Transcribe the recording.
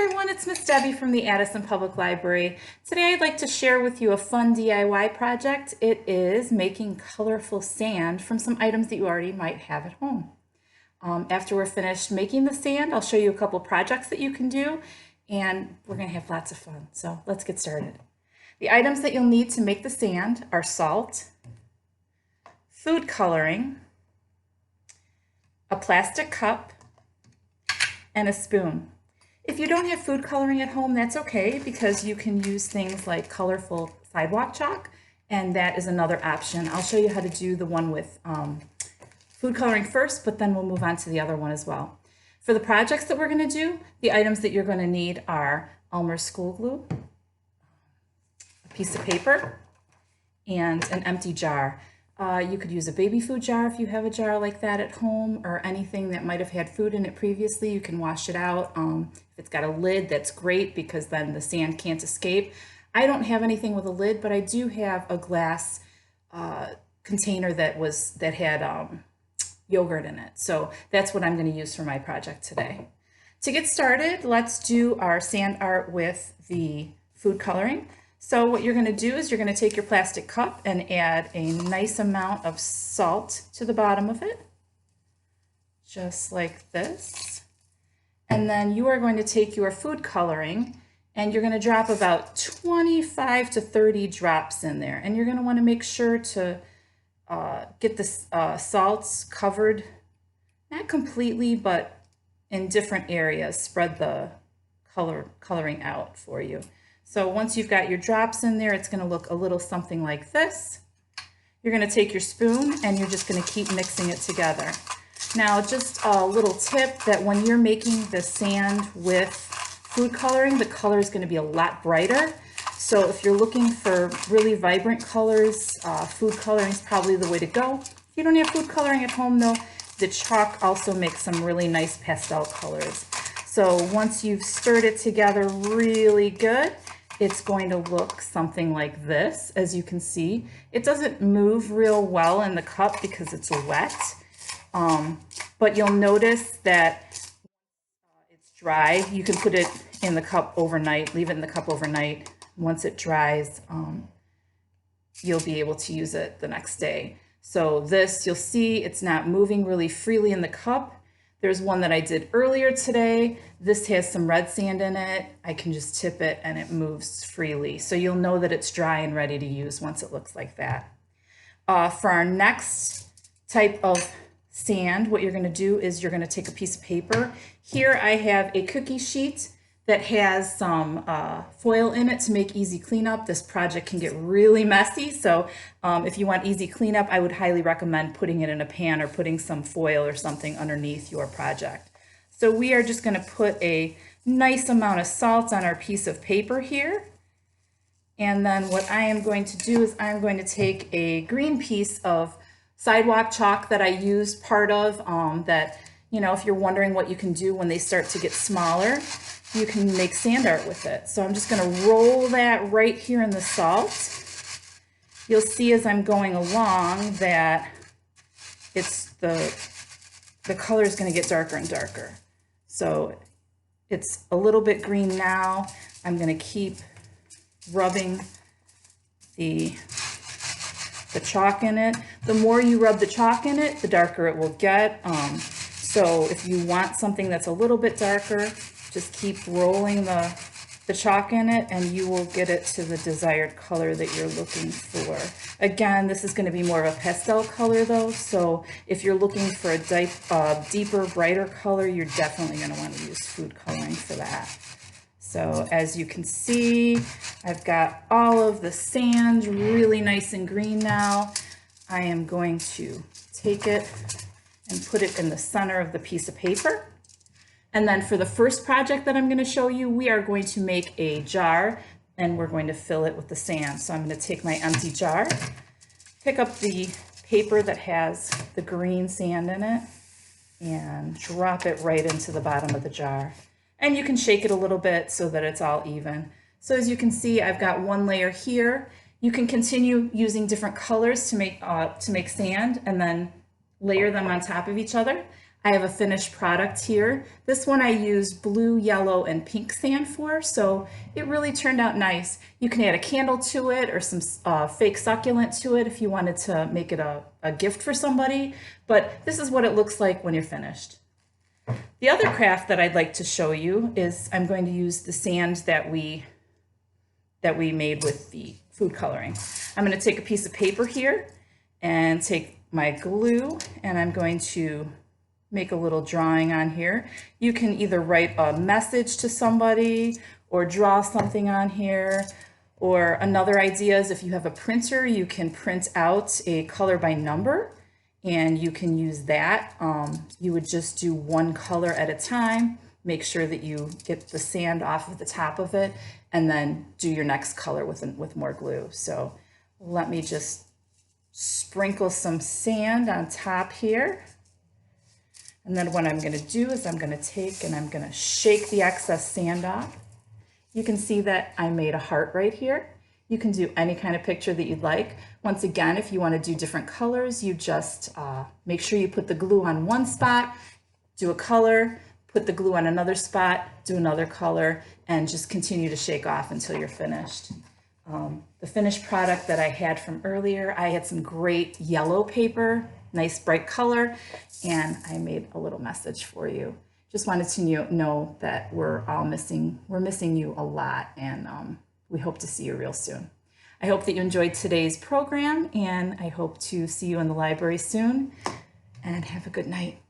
everyone, it's Miss Debbie from the Addison Public Library. Today I'd like to share with you a fun DIY project. It is making colorful sand from some items that you already might have at home. After we're finished making the sand, I'll show you a couple projects that you can do, and we're going to have lots of fun. So let's get started. The items that you'll need to make the sand are salt, food coloring, a plastic cup, and a spoon. If you don't have food coloring at home, that's okay, because you can use things like colorful sidewalk chalk, and that is another option. I'll show you how to do the one with food coloring first, but then we'll move on to the other one as well. For the projects that we're going to do, the items that you're going to need are Elmer's school glue, a piece of paper, and an empty jar. You could use a baby food jar if you have a jar like that at home, or anything that might have had food in it previously. You can wash it out. If it's got a lid, that's great, because then the sand can't escape. I don't have anything with a lid, but I do have a glass container that had yogurt in it. So that's what I'm going to use for my project today. To get started, let's do our sand art with the food coloring. So what you're going to do is you're going to take your plastic cup and add a nice amount of salt to the bottom of it, just like this. And then you are going to take your food coloring and you're going to drop about 25 to 30 drops in there. And you're going to want to make sure to get the salts covered, not completely, but in different areas. Spread the coloring out for you. So once you've got your drops in there, it's going to look a little something like this. You're going to take your spoon and you're just going to keep mixing it together. Now, just a little tip, that when you're making the sand with food coloring, the color is going to be a lot brighter. So if you're looking for really vibrant colors, food coloring is probably the way to go. If you don't have food coloring at home though, the chalk also makes some really nice pastel colors. So once you've stirred it together really good, it's going to look something like this. As you can see, it doesn't move real well in the cup because it's wet, but you'll notice that it's dry. You can put it in the cup overnight, leave it in the cup overnight. Once it dries, you'll be able to use it the next day. So this, you'll see it's not moving really freely in the cup. There's one that I did earlier today. This has some red sand in it. I can just tip it and it moves freely. So you'll know that it's dry and ready to use once it looks like that. For our next type of sand, what you're going to do is you're going to take a piece of paper. Here I have a cookie sheet that has some foil in it to make easy cleanup. This project can get really messy, so if you want easy cleanup, I would highly recommend putting it in a pan or putting some foil or something underneath your project. So we are just going to put a nice amount of salt on our piece of paper here. And then what I am going to do is I'm going to take a green piece of sidewalk chalk that I used part of, that, you know, if you're wondering what you can do when they start to get smaller, you can make sand art with it. So I'm just going to roll that right here in the salt. You'll see as I'm going along that it's the color is going to get darker and darker. So it's a little bit green now. I'm going to keep rubbing the chalk in it. The more you rub the chalk in it, the darker it will get. So if you want something that's a little bit darker, just keep rolling the chalk in it and you will get it to the desired color that you're looking for. Again, this is going to be more of a pastel color though, so if you're looking for a deeper, brighter color, you're definitely going to want to use food coloring for that. So as you can see, I've got all of the sand really nice and green now. I am going to take it and put it in the center of the piece of paper. And then for the first project that I'm going to show you, we are going to make a jar and we're going to fill it with the sand. So I'm going to take my empty jar, pick up the paper that has the green sand in it, and drop it right into the bottom of the jar. And you can shake it a little bit so that it's all even. So as you can see, I've got one layer here. You can continue using different colors to make sand and then layer them on top of each other. I have a finished product here. This one I used blue, yellow, and pink sand for, so it really turned out nice. You can add a candle to it or some fake succulent to it if you wanted to make it a gift for somebody, but this is what it looks like when you're finished. The other craft that I'd like to show you is I'm going to use the sand that we made with the food coloring. I'm going to take a piece of paper here and take my glue, and I'm going to make a little drawing on here. You can either write a message to somebody or draw something on here. Or another idea is if you have a printer, you can print out a color by number and you can use that. You would just do one color at a time. Make sure that you get the sand off of the top of it and then do your next color with more glue. So let me just sprinkle some sand on top here. And then what I'm going to do is I'm going to take and I'm going to shake the excess sand off. You can see that I made a heart right here. You can do any kind of picture that you'd like. Once again, if you want to do different colors, you just make sure you put the glue on one spot, do a color, put the glue on another spot, do another color, and just continue to shake off until you're finished. The finished product that I had from earlier, I had some great yellow paper, nice bright color, and I made a little message for you. Just wanted to know that we're missing you a lot, and we hope to see you real soon. I hope that you enjoyed today's program, and I hope to see you in the library soon, and have a good night.